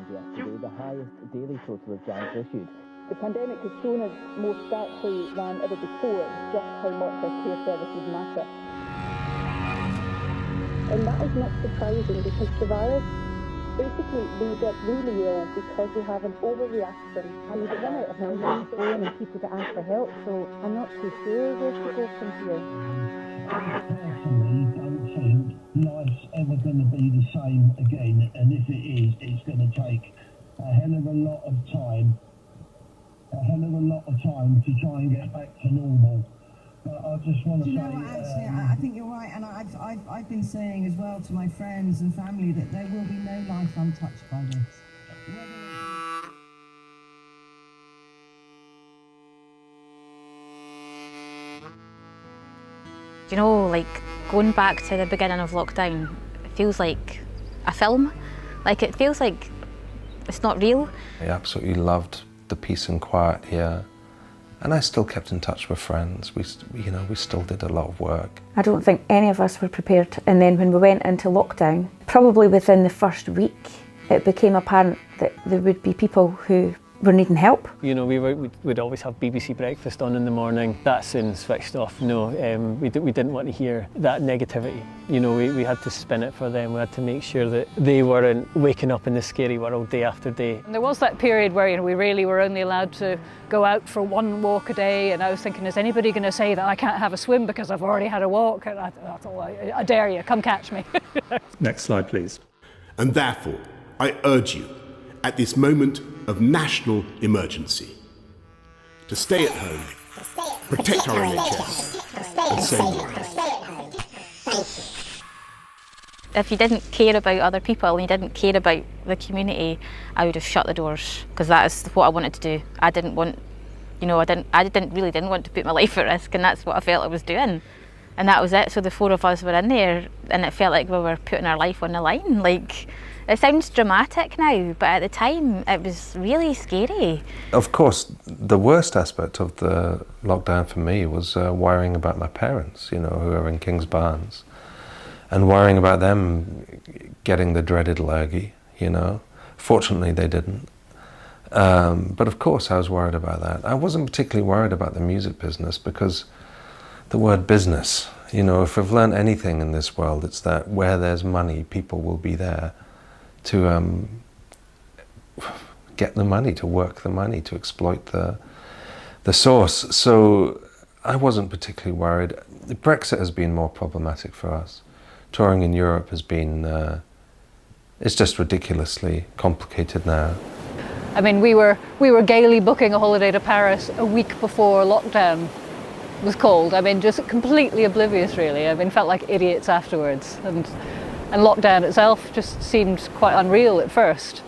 yesterday, the highest daily total of jabs issued. The pandemic has shown us more starkly than ever before just how much our care services matter. And that is not surprising because the virus, basically, we get really ill because we have an overreaction and we run out of numbers phone and people to ask for help, so I'm not too sure where to go from here. I personally don't think life's ever going to be the same again, and if it is, it's going to take a hell of a lot of time to try and get back to normal. But I just want to say... Actually, I think you're right, and I've been saying as well to my friends and family that there will be no life untouched by this. You know, like going back to the beginning of lockdown, it feels like a film. Like it feels like it's not real. I absolutely loved the peace and quiet here, and I still kept in touch with friends. We still did a lot of work. I don't think any of us were prepared, and then when we went into lockdown, probably within the first week, it became apparent that there would be people who were needing help. You know, we'd always have BBC Breakfast on in the morning. That soon switched off. No, we didn't want to hear that negativity. You know, we had to spin it for them. We had to make sure that they weren't waking up in the scary world day after day. And there was that period where, you know, we really were only allowed to go out for one walk a day, and I was thinking, is anybody going to say that I can't have a swim because I've already had a walk? And I thought, I dare you, come catch me. Next slide, please. And therefore, I urge you, at this moment of national emergency, to stay at home, protect our NHS, and save lives. If you didn't care about other people and you didn't care about the community, I would have shut the doors, because that is what I wanted to do. I didn't want, you know, I really didn't want to put my life at risk, and that's what I felt I was doing. And that was it. So the four of us were in there, and it felt like we were putting our life on the line. Like, it sounds dramatic now, but at the time it was really scary. Of course, the worst aspect of the lockdown for me was worrying about my parents, you know, who are in King's Barns, and worrying about them getting the dreaded lurgy, you know. Fortunately, they didn't. But of course, I was worried about that. I wasn't particularly worried about the music business, because the word business, you know, if we've learned anything in this world, it's that where there's money, people will be there to get the money, to work the money, to exploit the source. So I wasn't particularly worried. Brexit has been more problematic for us. Touring in Europe has been, it's just ridiculously complicated now. I mean, we were gaily booking a holiday to Paris a week before lockdown was called. I mean, just completely oblivious, really. I mean, felt like idiots afterwards. And lockdown itself just seemed quite unreal at first.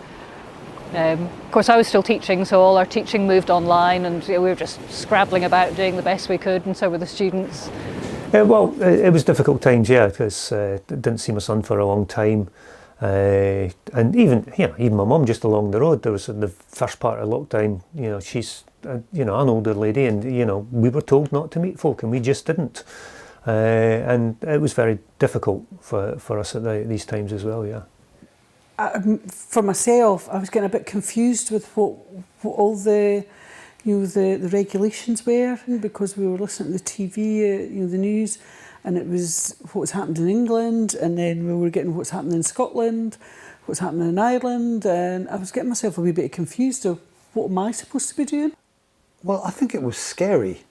Of course, I was still teaching, so all our teaching moved online, and we were just scrabbling about doing the best we could, and so were the students. Well, it was difficult times, yeah, because didn't see my son for a long time. And even my mum just along the road, there was the first part of lockdown, you know, she's, an older lady, and, you know, we were told not to meet folk, and we just didn't. And it was very difficult for us at these times as well, yeah. For myself, I was getting a bit confused with what all the regulations were, because we were listening to the TV, the news, and it was what's happened in England, and then we were getting what's happening in Scotland, what's happening in Ireland, and I was getting myself a wee bit confused of what am I supposed to be doing? Well, I think it was scary.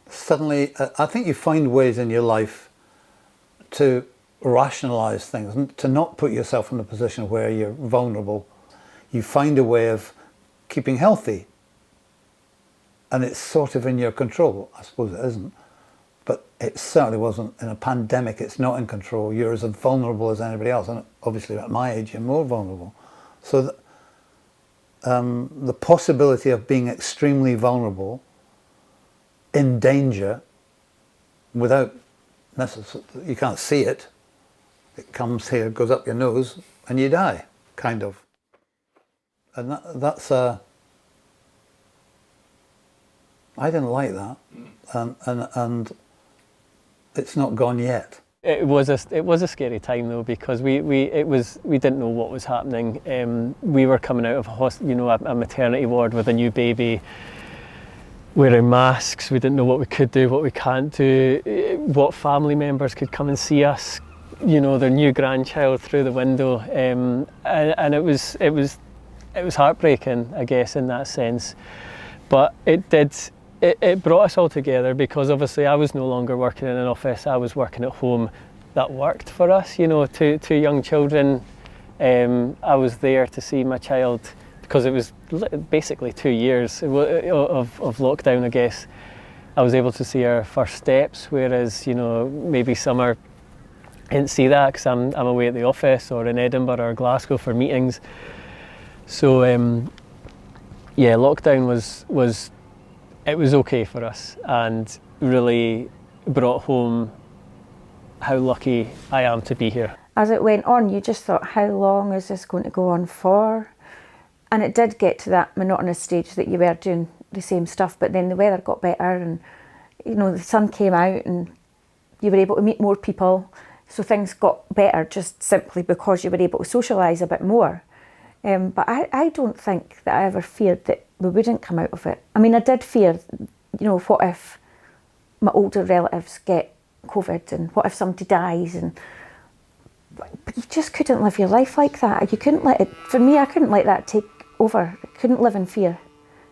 Suddenly, I think you find ways in your life to rationalise things, to not put yourself in a position where you're vulnerable. You find a way of keeping healthy, and it's sort of in your control. I suppose it isn't, but it certainly wasn't. In a pandemic, it's not in control. You're as vulnerable as anybody else, and obviously at my age, you're more vulnerable. So the possibility of being extremely vulnerable, in danger, without necessarily, you can't see it. It comes here, goes up your nose, and you die, kind of. And that's I didn't like that, and it's not gone yet. It was a scary time though, because we didn't know what was happening. We were coming out of a maternity ward with a new baby, wearing masks. We didn't know what we could do, what we can't do, what family members could come and see us, their new grandchild through the window, and it was heartbreaking, I guess, in that sense. But it brought us all together, because obviously I was no longer working in an office, I was working at home. That worked for us, two young children. I was there to see my child, because it was basically 2 years of lockdown, I guess. I was able to see her first steps, whereas, maybe summer didn't see that because I'm away at the office or in Edinburgh or Glasgow for meetings. So lockdown was okay for us, and really brought home how lucky I am to be here. As it went on, you just thought, how long is this going to go on for? And it did get to that monotonous stage that you were doing the same stuff, but then the weather got better, and the sun came out and you were able to meet more people. So things got better just simply because you were able to socialise a bit more. But I don't think that I ever feared that we wouldn't come out of it. I mean, I did fear, what if my older relatives get COVID, and what if somebody dies, but you just couldn't live your life like that. You couldn't let it, for me, I couldn't let that take over. I couldn't live in fear.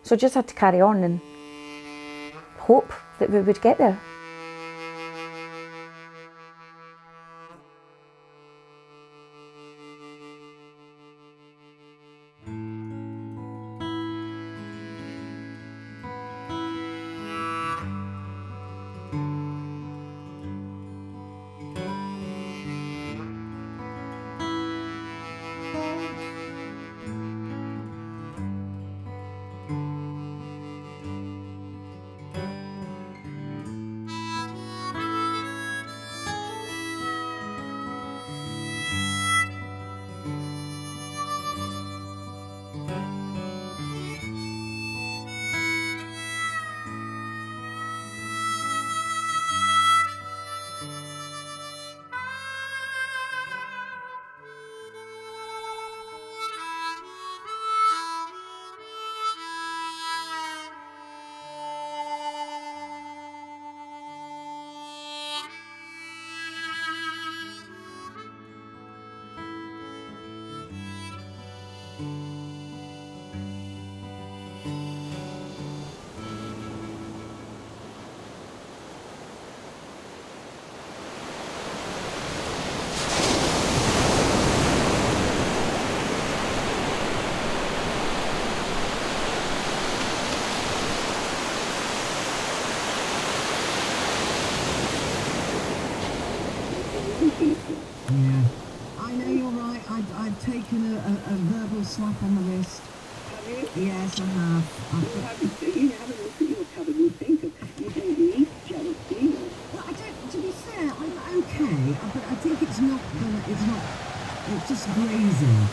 So I just had to carry on and hope that we would get there. Yeah, I know you're right. I've taken a verbal slap on the wrist. Have you? Yes, I have. You haven't looked at your cupboard and think you don't need jealousy. Well, I don't. To be fair, I'm okay, but I think it's not. It's just grazing.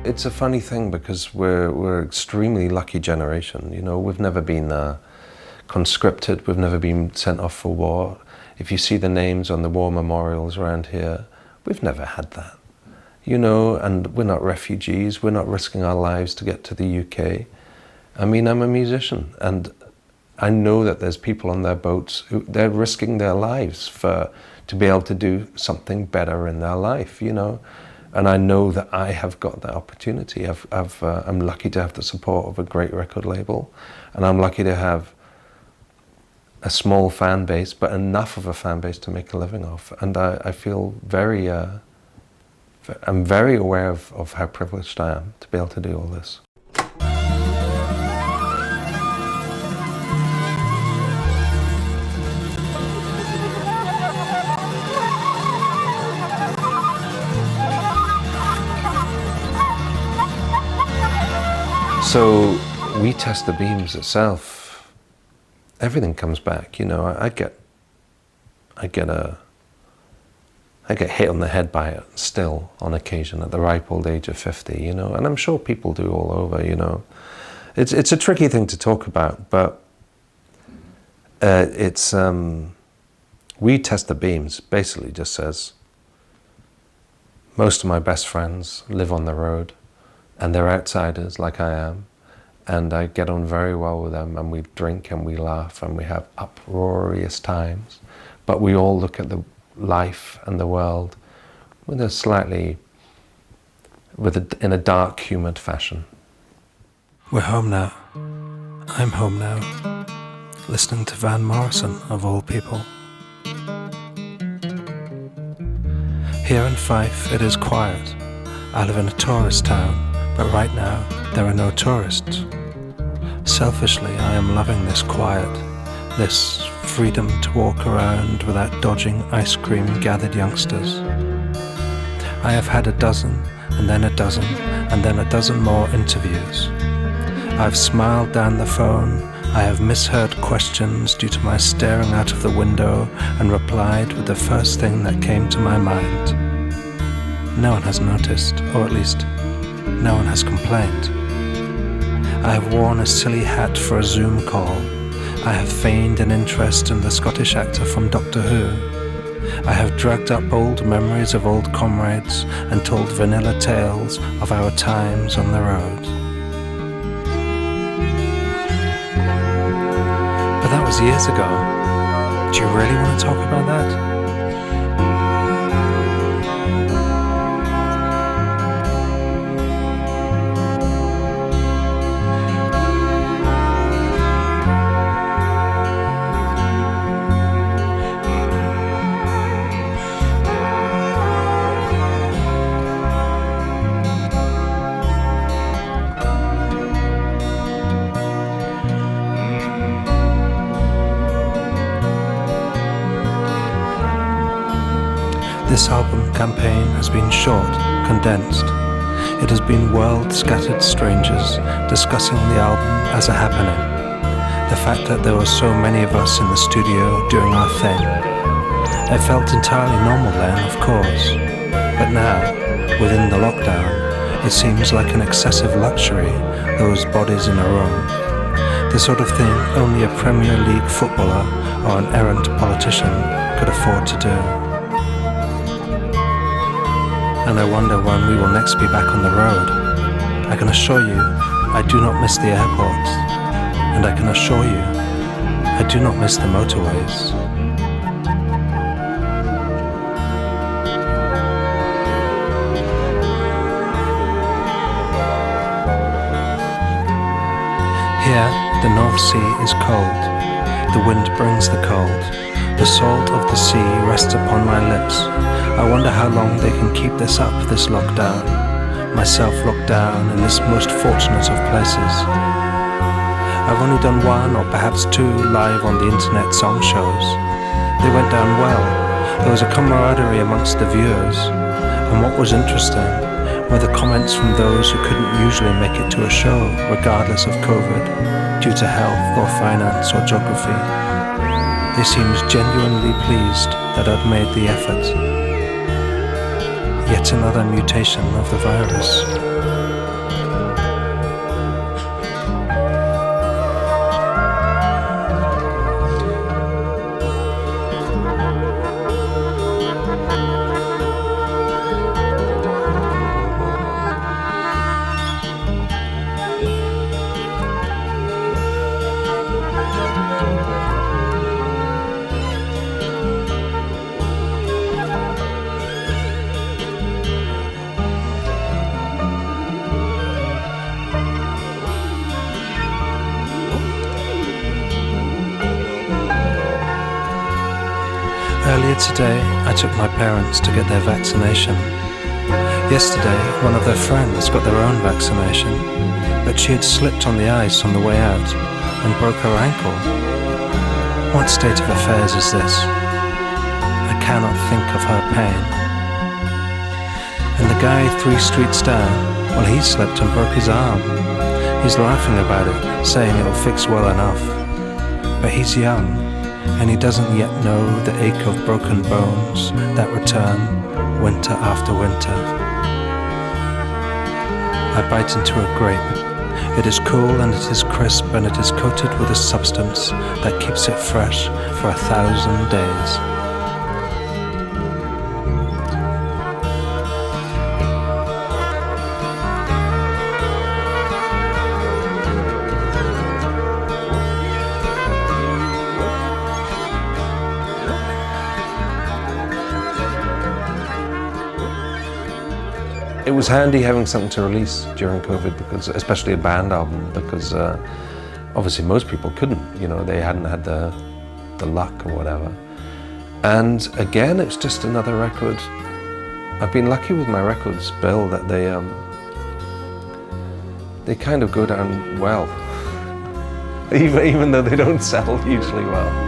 it's a funny thing because we're extremely lucky generation. You know, we've never been conscripted, we've never been sent off for war. If you see the names on the war memorials around here, we've never had that. You know, and we're not refugees, we're not risking our lives to get to the UK. I mean, I'm a musician, and I know that there's people on their boats who they're risking their lives to be able to do something better in their life, you know. And I know that I have got that opportunity. I'm lucky to have the support of a great record label, and I'm lucky to have a small fan base, but enough of a fan base to make a living off. And I feel very, I'm very aware of how privileged I am to be able to do all this. So we test the beams itself. Everything comes back, you know. I get hit on the head by it still on occasion at the ripe old age of 50, you know, and I'm sure people do all over, you know. It's a tricky thing to talk about, but we test the beams basically just says most of my best friends live on the road and they're outsiders like I am, and I get on very well with them, and we drink and we laugh and we have uproarious times, but we all look at the life and the world with a slightly, in a dark, humoured fashion. We're home now. I'm home now, listening to Van Morrison, of all people. Here in Fife, it is quiet. I live in a tourist town, but right now, there are no tourists. Selfishly, I am loving this quiet, this freedom to walk around without dodging ice cream gathered youngsters. I have had a dozen, and then a dozen, and then a dozen more interviews. I've smiled down the phone, I have misheard questions due to my staring out of the window and replied with the first thing that came to my mind. No one has noticed, or at least, no one has complained. I have worn a silly hat for a Zoom call. I have feigned an interest in the Scottish actor from Doctor Who. I have dragged up old memories of old comrades and told vanilla tales of our times on the road. But that was years ago. Do you really want to talk about that? This album campaign has been short, condensed. It has been world-scattered strangers discussing the album as a happening. The fact that there were so many of us in the studio doing our thing. It felt entirely normal then, of course. But now, within the lockdown, it seems like an excessive luxury, those bodies in a room. The sort of thing only a Premier League footballer or an errant politician could afford to do. And I wonder when we will next be back on the road. I can assure you, I do not miss the airports. And I can assure you, I do not miss the motorways. Here, the North Sea is cold. The wind brings the cold. The salt of the sea rests upon my lips. I wonder how long they can keep this up, this lockdown. Myself locked down in this most fortunate of places. I've only done one or perhaps two live on the internet song shows. They went down well. There was a camaraderie amongst the viewers. And what was interesting were the comments from those who couldn't usually make it to a show, regardless of COVID, due to health or finance or geography. They seemed genuinely pleased that I'd made the effort. Yet another mutation of the virus. Earlier today, I took my parents to get their vaccination. Yesterday, one of their friends got their own vaccination, but she had slipped on the ice on the way out and broke her ankle. What state of affairs is this? I cannot think of her pain. And the guy 3 streets down, well, he slipped and broke his arm. He's laughing about it, saying it'll fix well enough. But he's young, and he doesn't yet know the ache of broken bones that return winter after winter. I bite into a grape. It is cool and it is crisp and it is coated with a substance that keeps it fresh for 1,000 days. It was handy having something to release during COVID, because, especially a band album, because obviously most people couldn't, you know, they hadn't had the luck or whatever. And again, it's just another record. I've been lucky with my records, Bill, that they kind of go down well, even though they don't sell hugely well.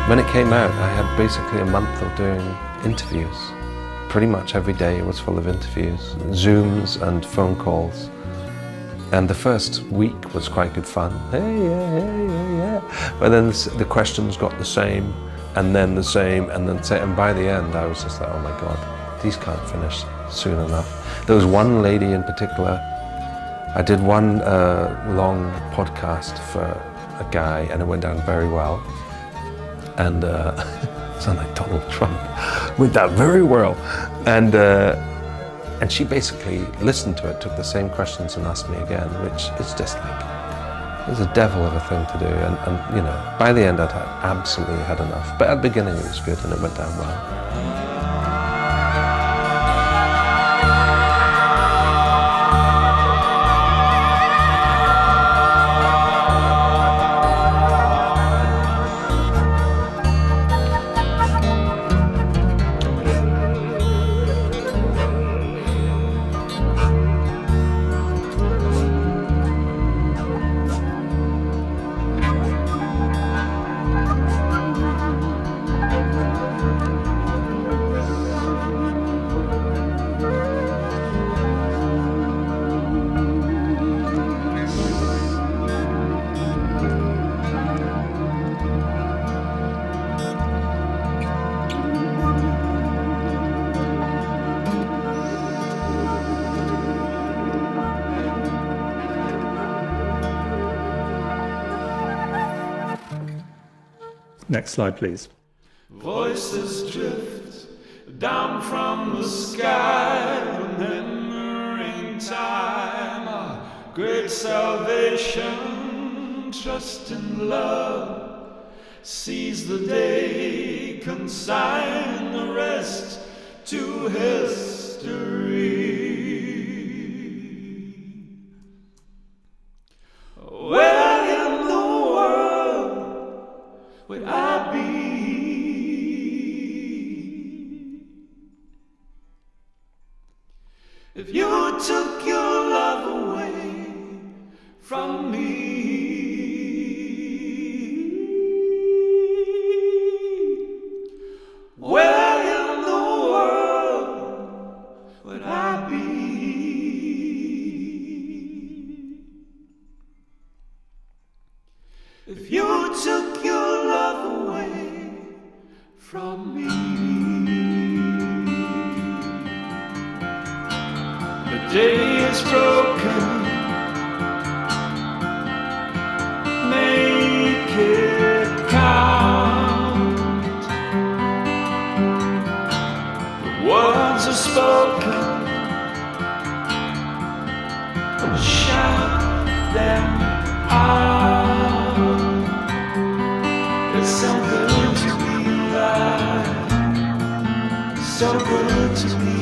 When it came out, I had basically a month of doing interviews. Pretty much every day was full of interviews, Zooms and phone calls. And the first week was quite good fun. Hey, yeah. But then the questions got the same, and then the same, and then the same. And by the end, I was just like, oh my God, these can't finish soon enough. There was one lady in particular. I did one long podcast for a guy, and it went down very well. And sound like Donald Trump, went down very well. And she basically listened to it, took the same questions and asked me again, which is just like, it was a devil of a thing to do. And you know, by the end I'd absolutely had enough. But at the beginning it was good and it went down well. Next slide, please. Voices drift down from the sky, remembering time, our great salvation, trust in love, seize the day, consign the rest to history. Where in the world would I be if you took your love away from me? Where in the world would I be if you took your love away from me? The day is broken, make it count. The words are spoken, shout them out. It's so good to be alive, so good to be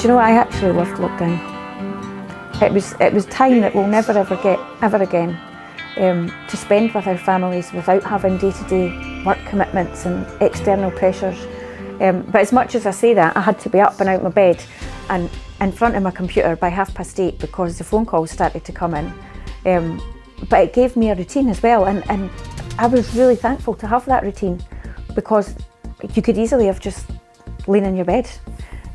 Do you know, I actually loved lockdown. It was time that we'll never ever get ever again, to spend with our families without having day-to-day work commitments and external pressures. But as much as I say that, I had to be up and out my bed and in front of my computer by 8:30 because the phone calls started to come in. But it gave me a routine as well, and I was really thankful to have that routine, because you could easily have just lain in your bed,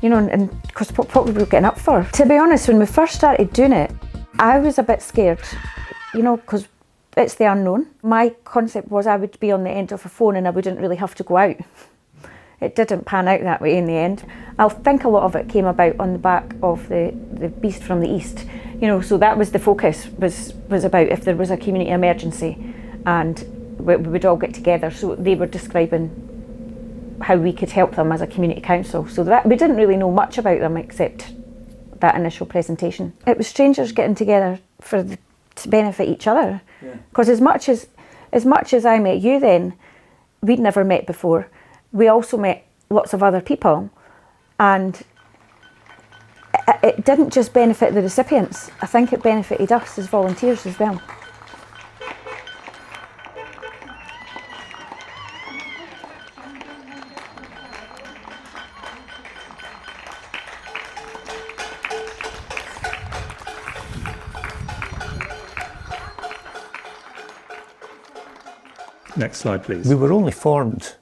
you know, and because what were we getting up for? To be honest, when we first started doing it, I was a bit scared, you know, because it's the unknown. My concept was I would be on the end of a phone and I wouldn't really have to go out. It didn't pan out that way in the end. I think a lot of it came about on the back of the Beast from the East, you know, so that was the focus, was about if there was a community emergency and we would all get together. So they were describing how we could help them as a community council. So that we didn't really know much about them except that initial presentation. It was strangers getting together to benefit each other. Because as much as I met you then, we'd never met before. We also met lots of other people, and it didn't just benefit the recipients. I think it benefited us as volunteers as well. Next slide, please. We were only formed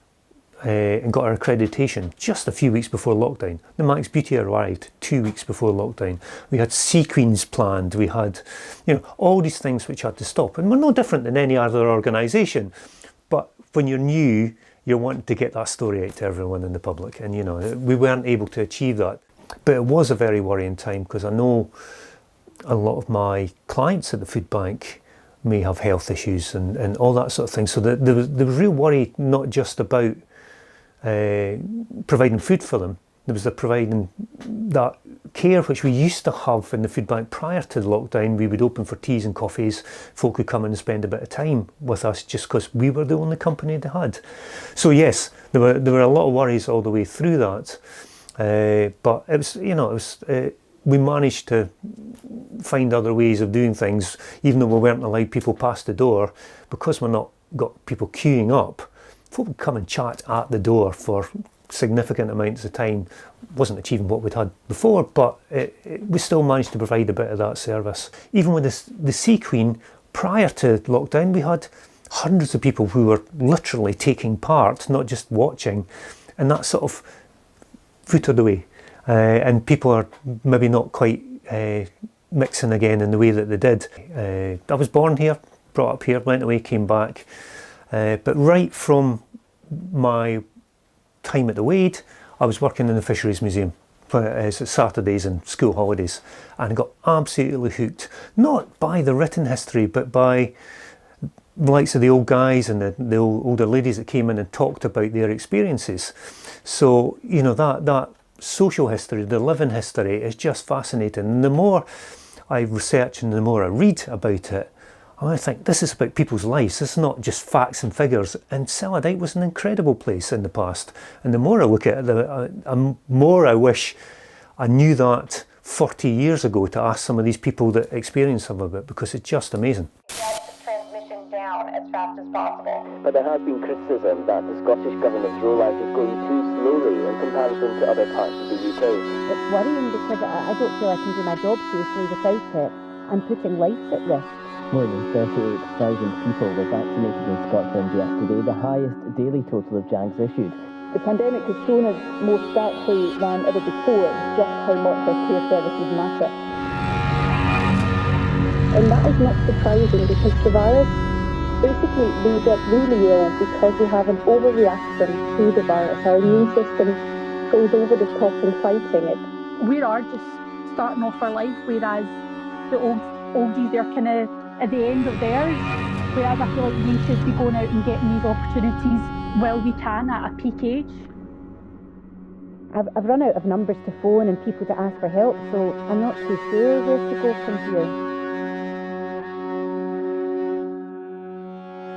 and got our accreditation just a few weeks before lockdown. The Max Beauty arrived 2 weeks before lockdown. We had Sea Queens planned. We had, you know, all these things which had to stop. And we're no different than any other organisation. But when you're new, you're wanting to get that story out to everyone in the public. And, you know, we weren't able to achieve that. But it was a very worrying time, because I know a lot of my clients at the food bank may have health issues and all that sort of thing. So there was real worry, not just about providing food for them. There was the providing that care which we used to have in the food bank prior to the lockdown. We would open for teas and coffees. Folk would come in and spend a bit of time with us just because we were the only company they had. So yes, there were a lot of worries all the way through that. But it was, you know, we managed to find other ways of doing things, even though we weren't allowed people past the door, because we're not got people queuing up. Folk would come and chat at the door for significant amounts of time. Wasn't achieving what we'd had before, but we still managed to provide a bit of that service. Even with the Sea Queen, prior to lockdown, we had hundreds of people who were literally taking part, not just watching, and that sort of footed away. And people are maybe not quite mixing again in the way that they did. I was born here, brought up here, went away, came back. But right from my time at the Wade, I was working in the Fisheries Museum Saturdays and school holidays, and I got absolutely hooked, not by the written history, but by the likes of the old guys and the older ladies that came in and talked about their experiences. So, you know, that social history, the living history is just fascinating. And the more I research and the more I read about it, I think this is about people's lives. This is not just facts and figures. And Cellardyke was an incredible place in the past. And the more I look at it, the more I wish I knew that 40 years ago to ask some of these people that experienced some of it, because it's just amazing. Transmission down as fast as possible. But there has been criticism that the Scottish Government's rollout is going too slowly in comparison to other parts of the UK. It's worrying because I don't feel I can do my job safely without it. I'm putting lives at risk. More than 38,000 people were vaccinated in Scotland yesterday, the highest daily total of JAGs issued. The pandemic has shown us more starkly than ever before just how much our care services matter. And that is not surprising, because the virus, basically we get really ill because we have an overreaction to the virus. Our immune system goes over the top in fighting it. We are just starting off our life, whereas the oldies, they're kind of at the end of theirs. Whereas I feel like we should be going out and getting these opportunities while we can at a peak age. I've run out of numbers to phone and people to ask for help, so I'm not too sure where to go from here.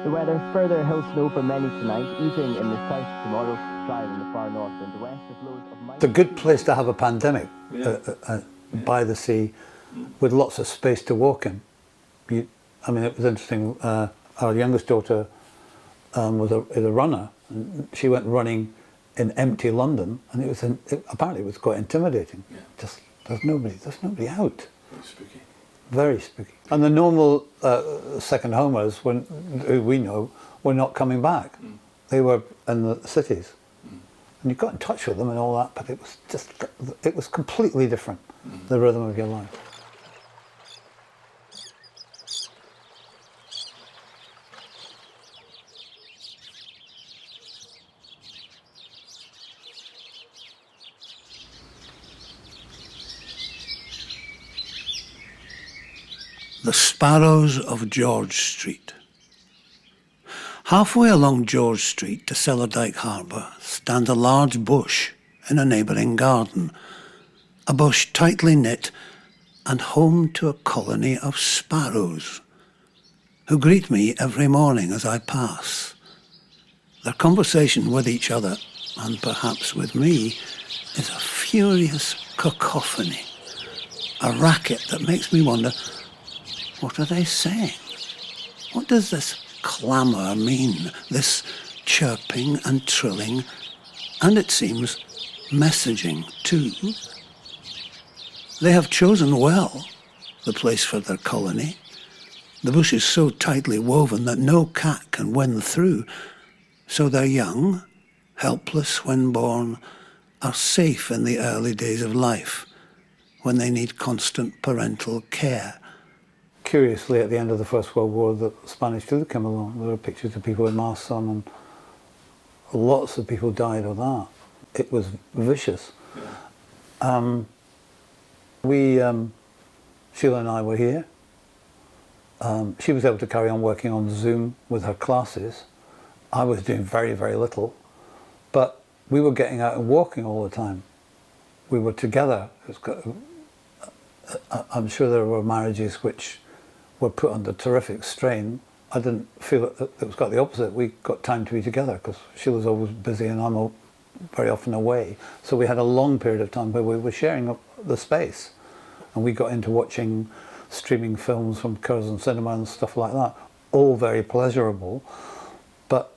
The weather, further hill snow for many tonight, easing in the south tomorrow. drier in the far north and west with lows of It's a good place to have a pandemic, by the sea, with lots of space to walk in. I mean, it was interesting. Our youngest daughter is a runner, and she went running in empty London, and apparently it was quite intimidating. Yeah. Just there's nobody out. Very spooky. Very spooky. And the normal second homers, who we know, were not coming back. Mm. They were in the cities. And you got in touch with them and all that, but it was completely different, the rhythm of your life. The Sparrows of George Street. Halfway along George Street to Cellardyke Harbour stands a large bush in a neighbouring garden, a bush tightly knit and home to a colony of sparrows who greet me every morning as I pass. Their conversation with each other, and perhaps with me, is a furious cacophony, a racket that makes me wonder, what are they saying? What does this clamour mean, this chirping and trilling, and it seems messaging too? They have chosen well the place for their colony. The bush is so tightly woven that no cat can win through, so their young, helpless when born, are safe in the early days of life when they need constant parental care. Curiously, at the end of the First World War, the Spanish flu came along. There were pictures of people with masks on, and lots of people died of that. It was vicious. Sheila and I were here. She was able to carry on working on Zoom with her classes. I was doing very, very little, but we were getting out and walking all the time. We were together. I'm sure there were marriages which were put under terrific strain. I didn't feel it was quite the opposite. We got time to be together because Sheila's always busy and I'm very often away. So we had a long period of time where we were sharing the space, and we got into watching streaming films from Curzon Cinema and stuff like that. All very pleasurable, but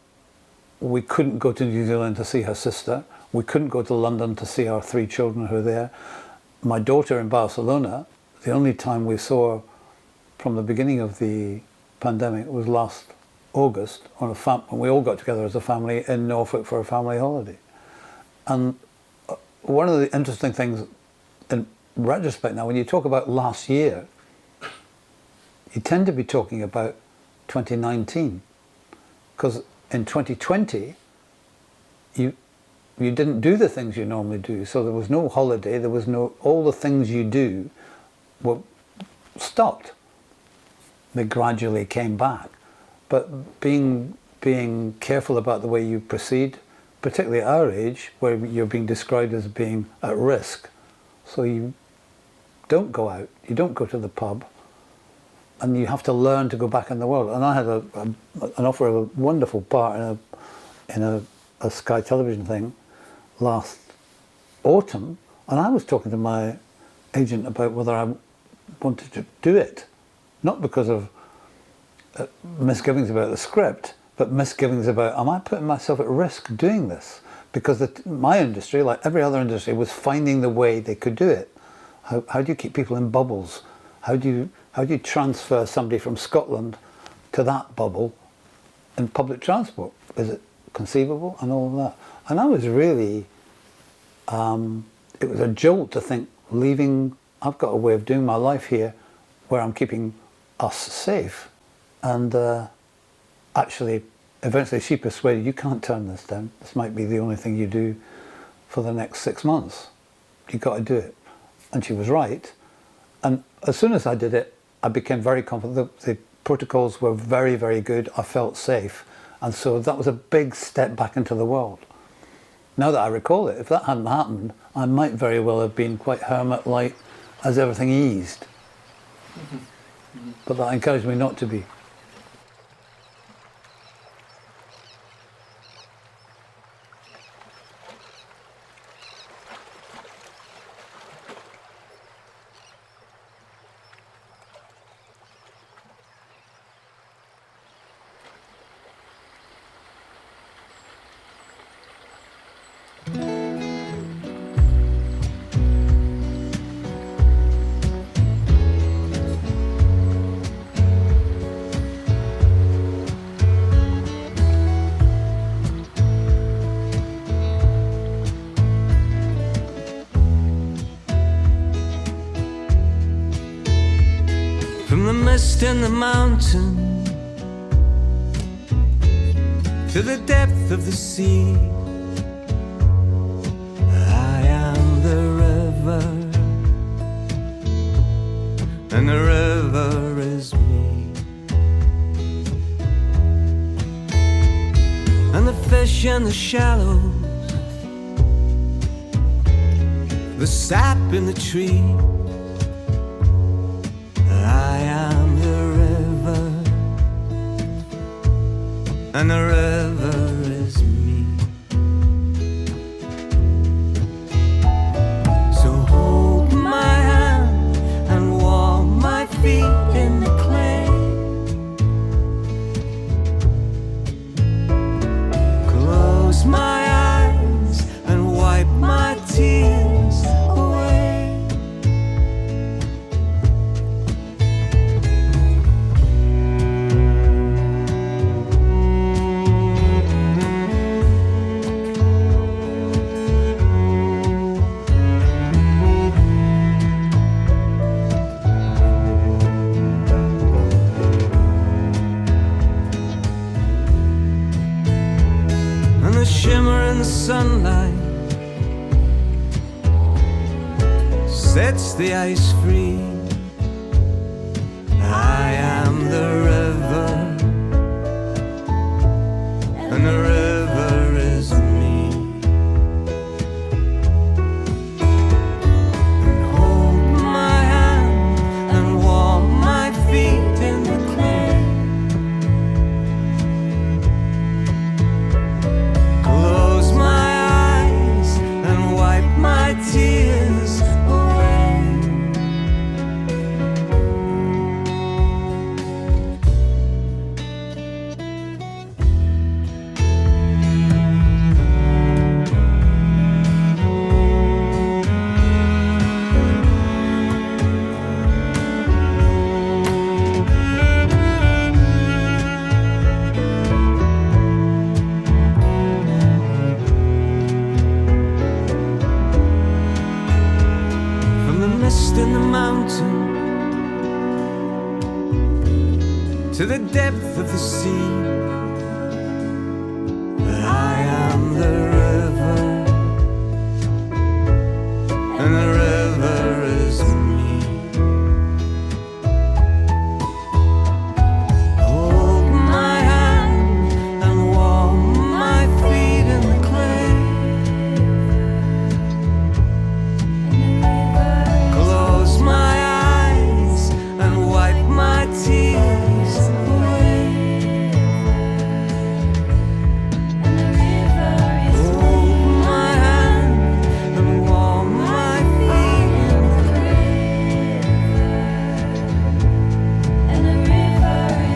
we couldn't go to New Zealand to see her sister. We couldn't go to London to see our 3 children who were there. My daughter in Barcelona, the only time we saw her from the beginning of the pandemic was last August when we all got together as a family in Norfolk for a family holiday. And one of the interesting things in retrospect now, when you talk about last year, you tend to be talking about 2019, because in 2020 you didn't do the things you normally do, so there was no holiday, there was no, all the things you do were stopped. They gradually came back, but being careful about the way you proceed, particularly at our age, where you're being described as being at risk, so you don't go out, you don't go to the pub, and you have to learn to go back in the world. And I had an offer of a wonderful part in a Sky Television thing last autumn, and I was talking to my agent about whether I wanted to do it, not because of misgivings about the script, but misgivings about, am I putting myself at risk doing this? Because my industry, like every other industry, was finding the way they could do it. How do you keep people in bubbles? How do you transfer somebody from Scotland to that bubble in public transport? Is it conceivable and all of that? And I was really, it was a jolt to think, leaving, I've got a way of doing my life here where I'm keeping us safe. And actually, eventually she persuaded, you can't turn this down. This might be the only thing you do for the next 6 months. You've got to do it. And she was right. And as soon as I did it, I became very confident. The protocols were very, very good. I felt safe. And so that was a big step back into the world. Now that I recall it, if that hadn't happened, I might very well have been quite hermit-like as everything eased. But that encouraged me not to be. the mist in the mountain to the depth of the sea. I am the river, and the river is me. And the fish in the shallows, the sap in the tree. I am the river, and the river is me. So hold my hand and warm my feet in the clay. Close my eyes and wipe my tears away. And the shimmer in the sunlight sets the ice free. I am the river, and the river is me. And hold my hand and warm my feet in the clay. Close my eyes and wipe my tears away. From the mist in the mountain to the depth of the sea. I am the river, and the river is me. Hold my hand and warm my feet in the clay. Close my eyes and wipe my tears away. Hold my hand and warm my feet in the clay.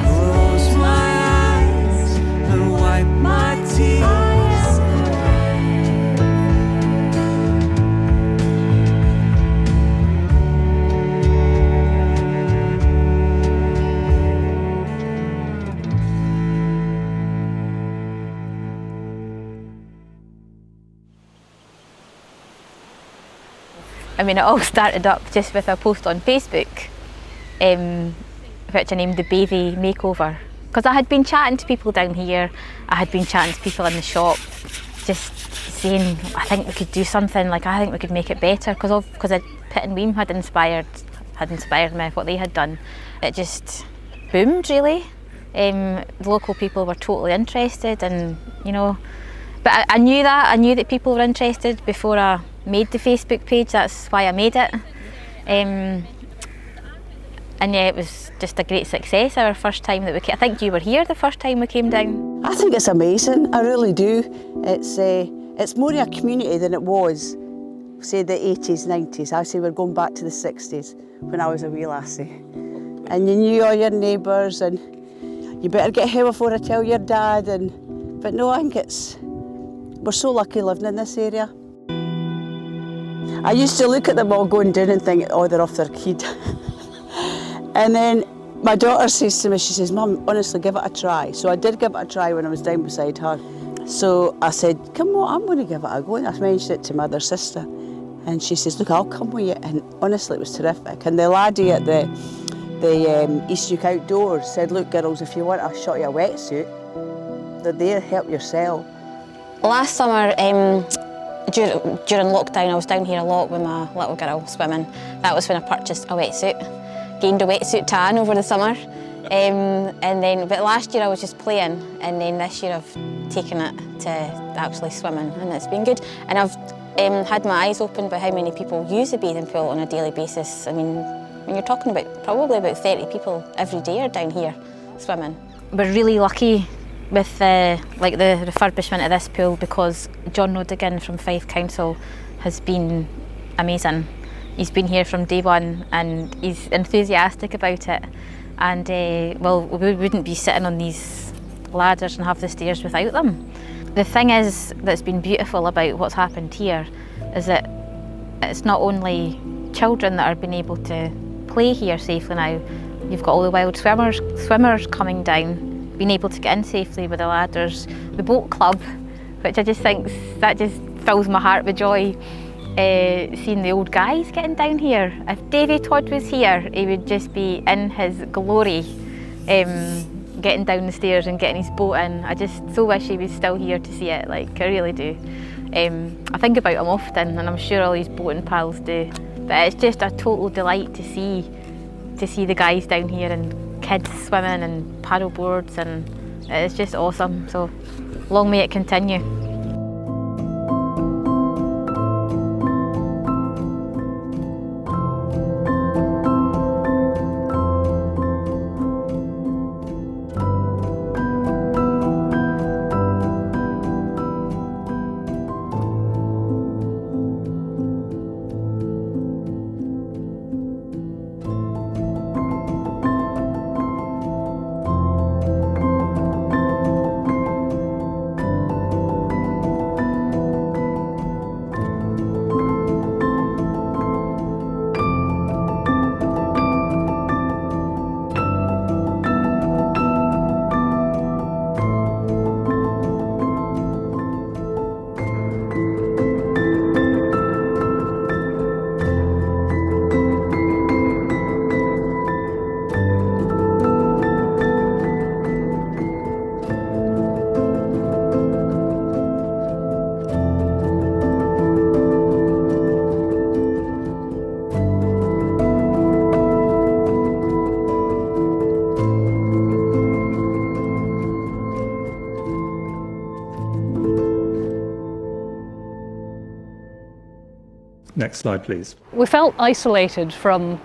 Close my eyes and wipe my tears away. I mean, it all started up just with a post on Facebook, which I named the Bathie Makeover. Because I had been chatting to people down here, I had been chatting to people in the shop, just saying, I think we could do something, like I think we could make it better, because Pitt and Weem had inspired me, what they had done. It just boomed, really. The local people were totally interested, and you know, but I knew that people were interested before I made the Facebook page. That's why I made it. And yeah, it was just a great success our first time that we came. I think you were here the first time we came down. I think it's amazing, I really do. It's more of a community than it was, say, the 80s, 90s. I say we're going back to the 60s when I was a wee lassie. And you knew all your neighbours, and you better get here before I tell your dad. But no, I think we're so lucky living in this area. I used to look at them all going down and think, oh, they're off their kid. And then my daughter says to me, she says, Mum, honestly, give it a try. So I did give it a try when I was down beside her. So I said, come on, I'm going to give it a go. And I mentioned it to my other sister. And she says, look, I'll come with you. And honestly, it was terrific. And the laddie at the The East Neuk Outdoors said, look girls, if you want a shot of a wetsuit, they're there, help yourself. Last summer, during lockdown, I was down here a lot with my little girl swimming. That was when I purchased a wetsuit. Gained a wetsuit tan over the summer. But last year I was just playing, and then this year I've taken it to actually swimming, and it's been good. And I've had my eyes opened by how many people use the bathing pool on a daily basis. I mean, when you're talking about probably about 30 people every day are down here swimming. We're really lucky with the refurbishment of this pool, because John Rodigan from Fife Council has been amazing. He's been here from day one and he's enthusiastic about it. And well, we wouldn't be sitting on these ladders and have the stairs without them. The thing is that's been beautiful about what's happened here is that it's not only children that are being able to play here safely now. You've got all the wild swimmers coming down, being able to get in safely with the ladders. The boat club, which I just think that just fills my heart with joy. Seeing the old guys getting down here. If Davy Todd was here, he would just be in his glory, getting down the stairs and getting his boat in. I just so wish he was still here to see it, like I really do. I think about him often, and I'm sure all his boating pals do. But it's just a total delight to see the guys down here and kids swimming and paddle boards, and it's just awesome. So long may it continue. Next slide, please. We felt isolated from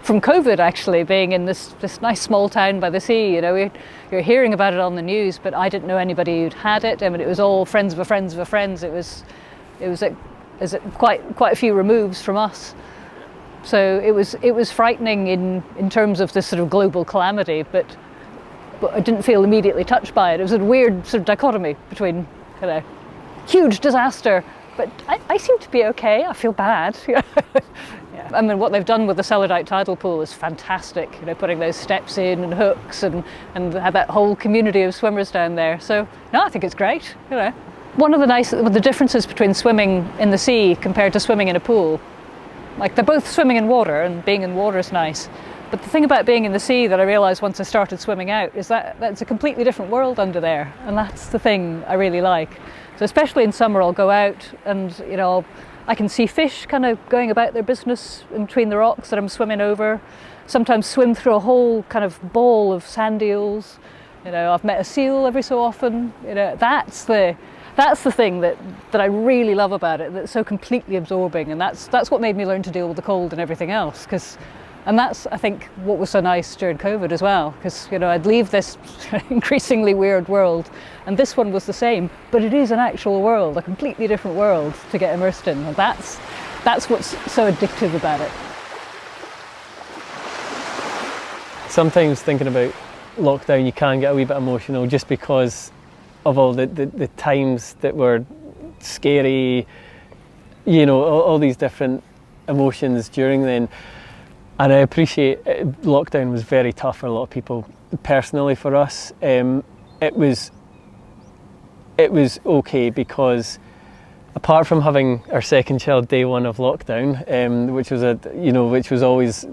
COVID, actually, being in this nice small town by the sea. You know, you're hearing about it on the news, but I didn't know anybody who'd had it. I mean, it was all friends of a friends of a friends. It was quite a few removes from us. So it was frightening in terms of this sort of global calamity, but I didn't feel immediately touched by it. It was a weird sort of dichotomy between, you know, huge disaster, but I seem to be okay. I feel bad. Yeah. I mean, what they've done with the Cellardyke tidal pool is fantastic. You know, putting those steps in and hooks and have that whole community of swimmers down there. So no, I think it's great. You know, one of the differences between swimming in the sea compared to swimming in a pool, like they're both swimming in water, and being in water is nice. But the thing about being in the sea that I realised once I started swimming out is that that's a completely different world under there, and that's the thing I really like. So especially in summer, I'll go out and, you know, I can see fish kind of going about their business in between the rocks that I'm swimming over. Sometimes swim through a whole kind of ball of sand eels. You know, I've met a seal every so often. You know, that's the thing that I really love about it. That's so completely absorbing, and that's what made me learn to deal with the cold and everything else. And that's, I think, what was so nice during COVID as well, because, you know, I'd leave this increasingly weird world, and this one was the same, but it is an actual world, a completely different world to get immersed in, and that's what's so addictive about it. Sometimes thinking about lockdown, you can get a wee bit emotional just because of all the times that were scary, you know, all these different emotions during then. And I appreciate lockdown was very tough for a lot of people. Personally, for us, it was okay because apart from having our second child day one of lockdown, which was always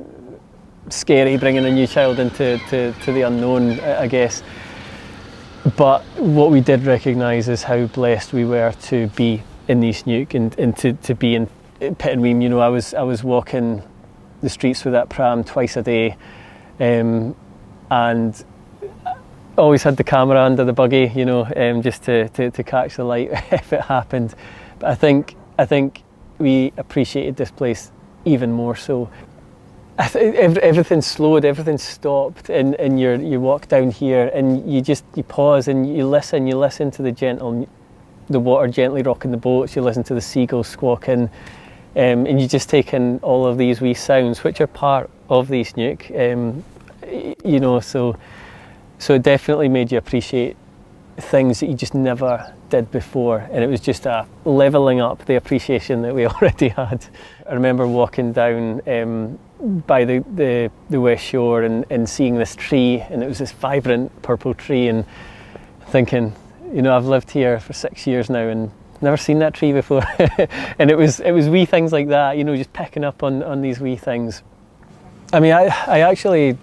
scary bringing a new child into to the unknown, I guess. But what we did recognise is how blessed we were to be in East Neuk and to be in Pittenweem. You know, I was walking the streets with that pram twice a day, and always had the camera under the buggy, you know, just to catch the light if it happened. But I think we appreciated this place even more so. Everything slowed, everything stopped, and you walk down here and you pause and you listen to the water gently rocking the boats, you listen to the seagulls squawking, and you just take in all of these wee sounds which are part of the East Neuk, you know, so it definitely made you appreciate things that you just never did before, and it was just a levelling up the appreciation that we already had. I remember walking down by the West Shore and seeing this tree, and it was this vibrant purple tree, and thinking, you know, I've lived here for 6 years now and never seen that tree before. And it was wee things like that, you know, just picking up on these wee things. I mean, I actually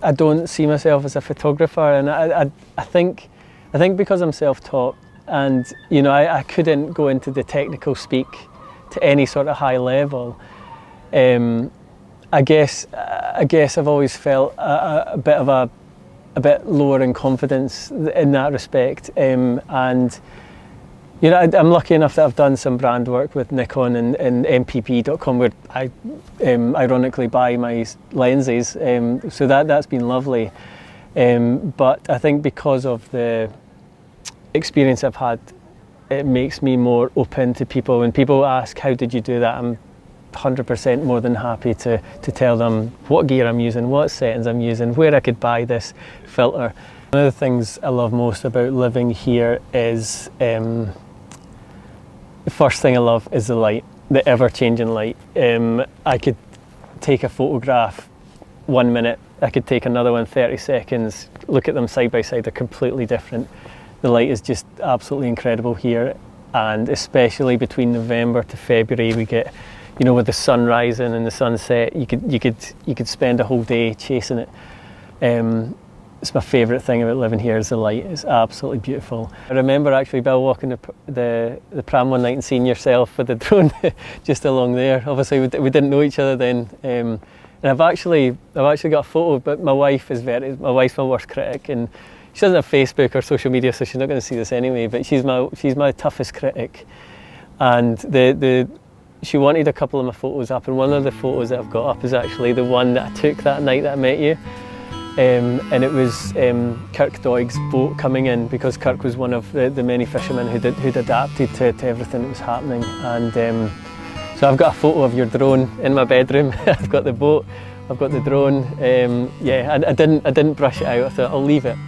I don't see myself as a photographer, and I think because I'm self-taught, and you know, I couldn't go into the technical speak to any sort of high level. I guess I've always felt a bit lower in confidence in that respect, and you know, I'm lucky enough that I've done some brand work with Nikon and MPP.com, where I ironically buy my lenses, so that's been lovely. But I think because of the experience I've had, it makes me more open to people. When people ask, how did you do that, I'm 100% more than happy to tell them what gear I'm using, what settings I'm using, where I could buy this filter. One of the things I love most about living here is, the first thing I love is the light, the ever-changing light. I could take a photograph 1 minute, I could take another one 30 seconds, look at them side by side, they're completely different. The light is just absolutely incredible here, and especially between November to February we get, you know, with the sun rising and the sunset, you could spend a whole day chasing it. It's my favourite thing about living here is the light. It's absolutely beautiful. I remember actually, Bill, walking the pram one night and seeing yourself with the drone just along there. Obviously we didn't know each other then, and I've actually got a photo, but my wife's my worst critic, and she doesn't have Facebook or social media, so she's not going to see this anyway, but she's my toughest critic. And she wanted a couple of my photos up, and one of the photos that I've got up is actually the one that I took that night that I met you. And it was Kirk Doig's boat coming in, because Kirk was one of the many fishermen who'd adapted to everything that was happening. And so I've got a photo of your drone in my bedroom. I've got the boat, I've got the drone. Yeah, I didn't brush it out. I thought I'll leave it.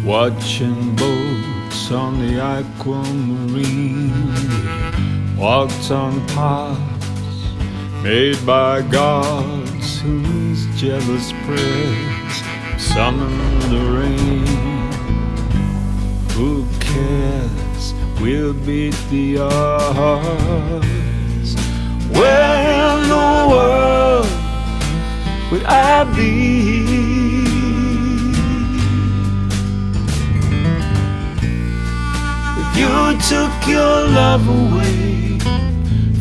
Watching boats on the aquamarine, walked on paths made by gods whose jealous prayers summoned the rain. Who cares? We'll beat the odds. Where in the world would I be if you took your love away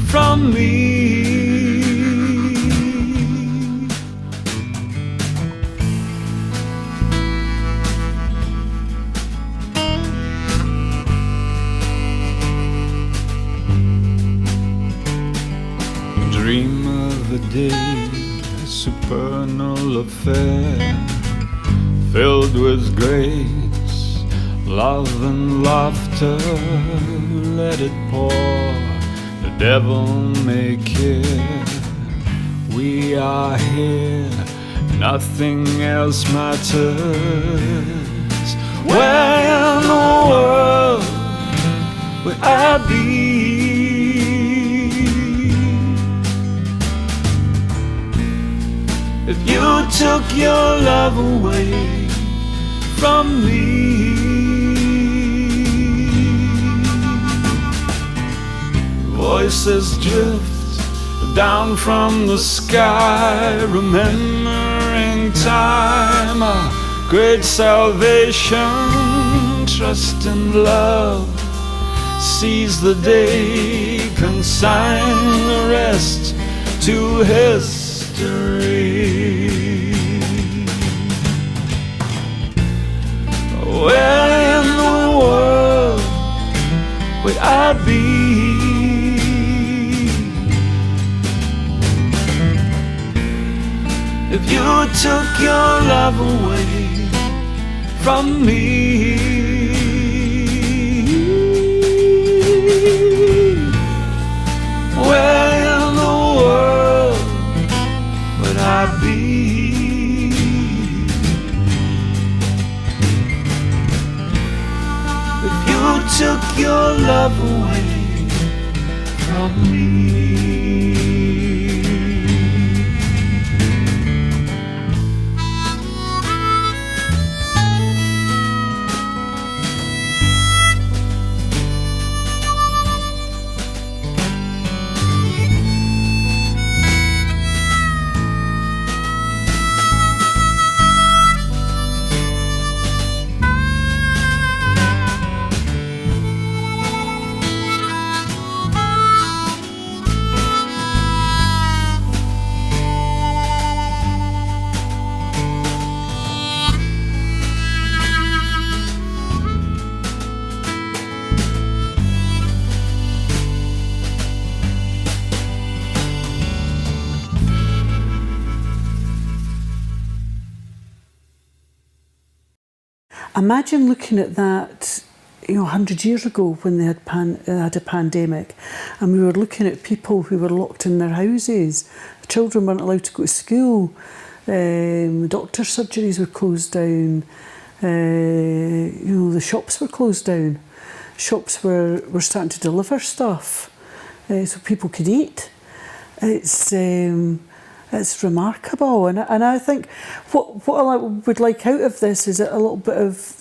from me? Dream of a day, a supernal affair, filled with grace, love and laughter. Let it pour, the devil may care. We are here, nothing else matters. Where in the world would I be your love away from me. Voices drift down from the sky, remembering time, a great salvation. Trust and love seize the day, consign the rest to history. Where in the world would I be if you took your love away from me? Where in the world would I be if you took your love away from me? Imagine looking at that, 100 years ago when they had a pandemic, and we were looking at people who were locked in their houses. Children weren't allowed to go to school. Doctor surgeries were closed down. The shops were closed down. Shops were starting to deliver stuff so people could eat. It's remarkable, and I think what I would like out of this is a little bit of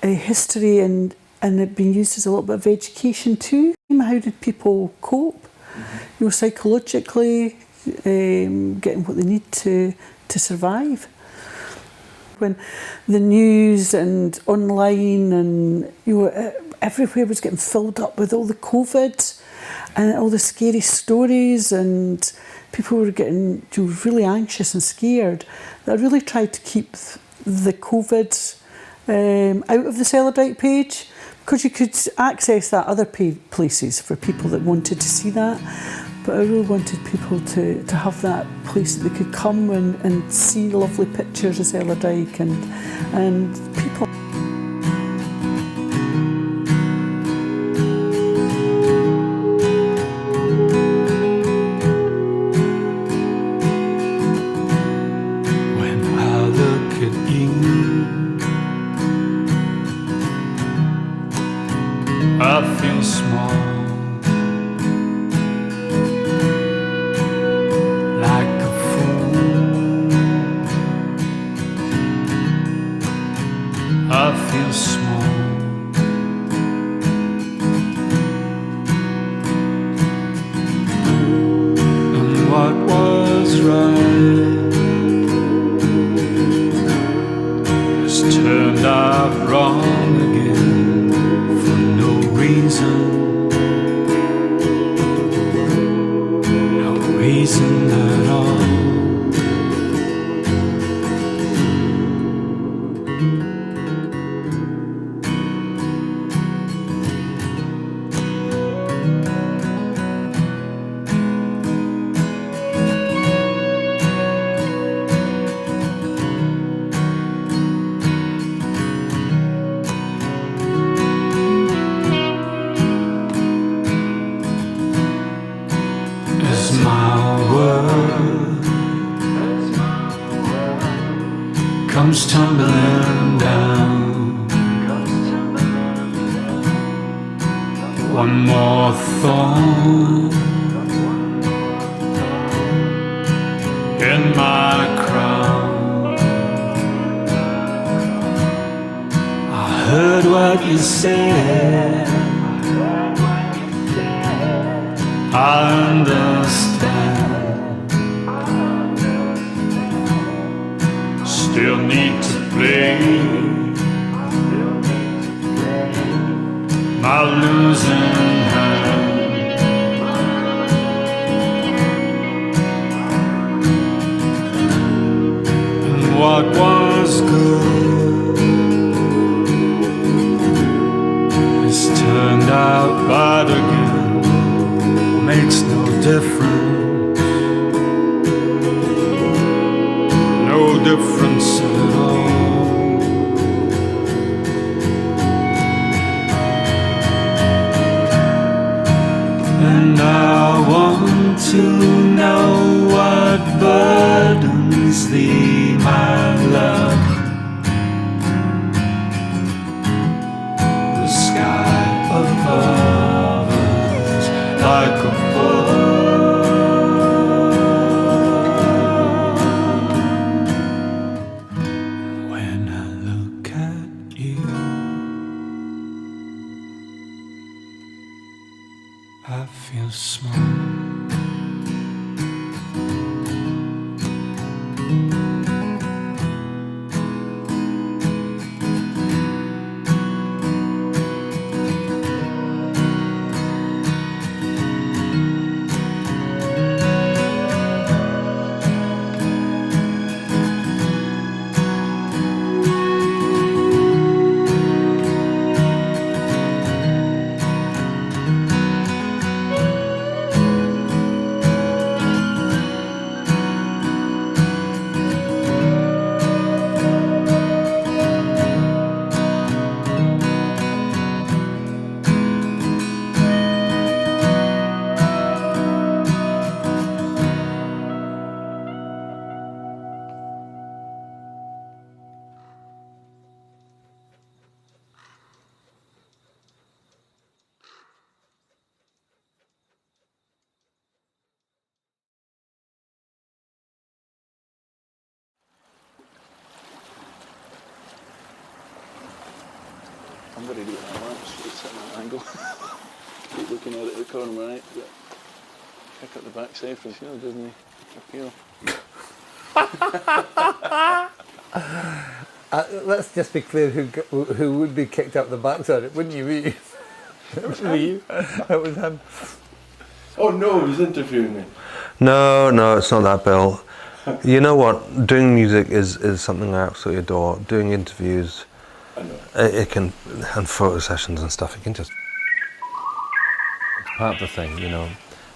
history and it being used as a little bit of education too. How did people cope, psychologically, getting what they need to survive? When the news and online and everywhere was getting filled up with all the COVID and all the scary stories, and people were getting really anxious and scared. I really tried to keep the COVID out of the Cellardyke page, because you could access that other places for people that wanted to see that. But I really wanted people to have that place that they could come and see lovely pictures of Cellardyke and people. I feel small, like a fool. I feel small, and what was right has turned out wrong again. No reason at all. Comes tumbling down. One more thorn in my crown. heard what you said. I understand. Still need to play my losing hand. And what was good has turned out bad again. Makes no difference, no difference at all. And I want to know what burdens thee, my love. The sky above us like a when I look at you, I feel small. I'm going to do it now, it's at an angle. Keep looking at it at the corner, right? But pick up the backside for sure, doesn't he? Appeal. Let's just be clear who would be kicked up the backside. It wouldn't you be? It was you. It was him. Oh no, he's interviewing me. No, it's not that, Bill. You know what? Doing music is something I absolutely adore. Doing interviews, I know. It can, and photo sessions and stuff, it can just... It's part of the thing, you know.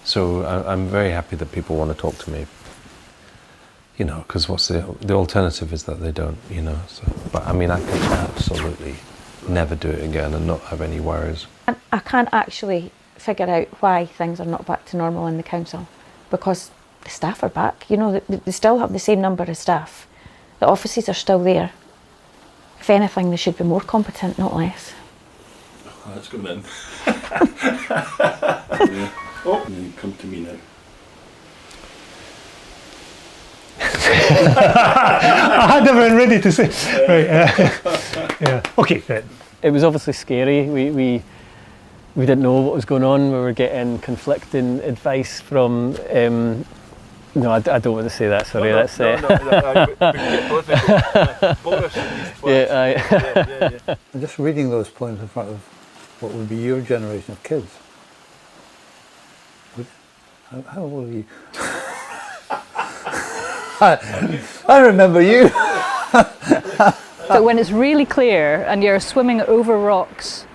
So I'm very happy that people want to talk to me. You know, because what's the alternative is that they don't, you know. So, but I mean, I can absolutely never do it again and not have any worries. I can't actually figure out why things are not back to normal in the council, because the staff are back. You know, they still have the same number of staff. The offices are still there. If anything, they should be more competent, not less. Oh, that's going in. Yeah. Oh, and then come to me now. I had everything ready to say. Right, yeah. Okay. Right. It was obviously scary. We didn't know what was going on. We were getting conflicting advice from. No, I don't want to say that. Sorry, that's it. Yeah. I'm just reading those poems in front of what would be your generation of kids. How old are you? I remember you. But when it's really clear and you're swimming over rocks,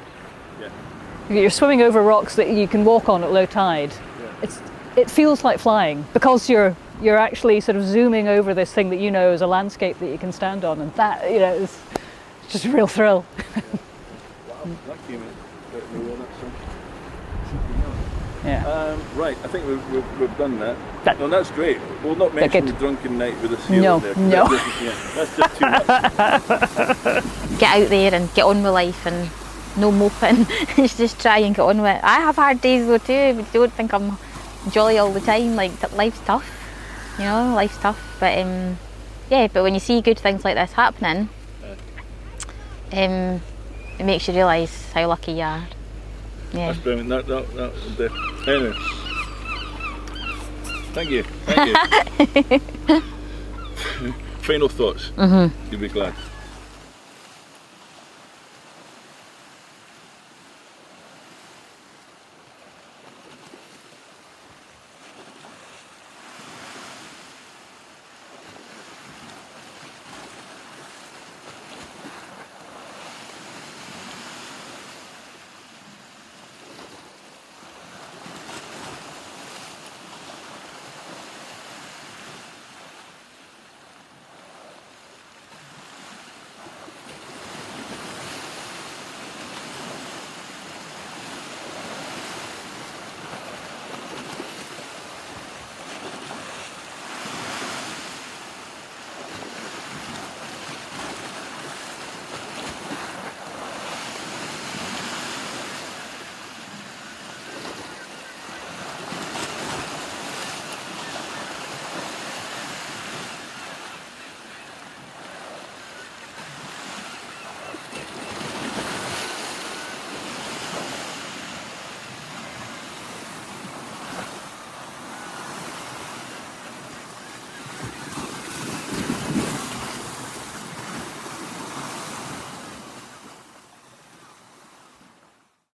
you're swimming over rocks that you can walk on at low tide. It feels like flying because you're actually sort of zooming over this thing that you know is a landscape that you can stand on, and that, you know, is just a real thrill. Wow, that came in. Yeah. Right, I think we've done that. No, that's great. We'll not mention the drunken night with the seal No, there. no. That's just too much. Get out there and get on with life and no moping. Just try and get on with it. I have hard days though too. But don't think I'm jolly all the time. Like, life's tough. You know, life's tough. But yeah, but when you see good things like this happening, It makes you realise how lucky you are. Yeah. That's brilliant. Anyway. Thank you. Final thoughts. You'll be glad.